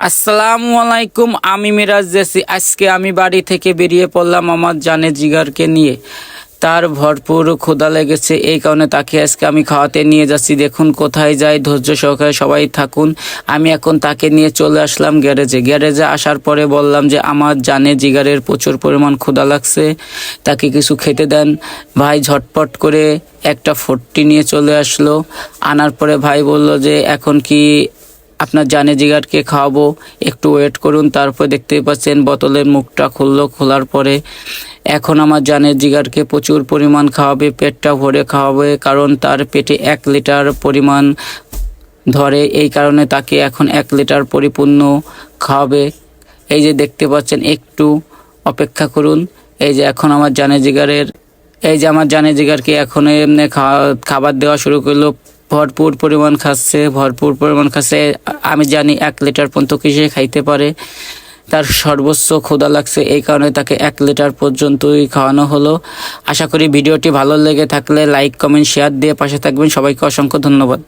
আসসালামু আলাইকুম, আমি মিরাজ জেসি। আজকে আমি বাড়ি থেকে বেরিয়ে পড়লাম আমার জানে জিগারকে নিয়ে। তার ভরপুর ক্ষুধা লেগেছে, এই কারণে তাকে আজকে আমি খাওয়াতে নিয়ে যাচ্ছি। দেখুন কোথায় যাই, ধৈর্য সহকারে সবাই থাকুন। আমি এখন তাকে নিয়ে চলে আসলাম গ্যারেজে আসার পরে বললাম যে আমার জানে জিগারের প্রচুর পরিমাণ ক্ষুধা লাগছে, তাকে কিছু খেতে দেন। ভাই ঝটপট করে একটা 40 নিয়ে চলে আসলো। আনার পরে ভাই বলল যে এখন কি আপনার জানে জিগারকে খাওয়াবো, একটু ওয়েট করুন। তারপর দেখতেই পাচ্ছেন বোতলের মুখটা খুললো, খোলার পরে এখন আমার জানে জিগারকে প্রচুর পরিমাণ খাওয়াবে, পেটটা ভরে খাওয়াবে, কারণ তার পেটে 1 লিটার পরিমাণ ধরে, এই কারণে তাকে এখন 1 লিটার পরিপূর্ণ খাওয়াবে। এই যে দেখতে পাচ্ছেন, একটু অপেক্ষা করুন। এই যে এখন আমার জানে জিগারকে এখন এমনি খাবার দেওয়া শুরু করলো। ভরপুর পরিমাণ খাচ্ছে। আমি জানি 1 লিটার পর্যন্ত কিসে খাইতে পারে, তার সর্বোচ্চ ক্ষুধা লাগছে, এই কারণে তাকে 1 লিটার পর্যন্তই খাওয়ানো হলো। আশা করি ভিডিওটি ভালো লেগে থাকলে লাইক, কমেন্ট, শেয়ার দিয়ে পাশে থাকবেন। সবাইকে অসংখ্য ধন্যবাদ।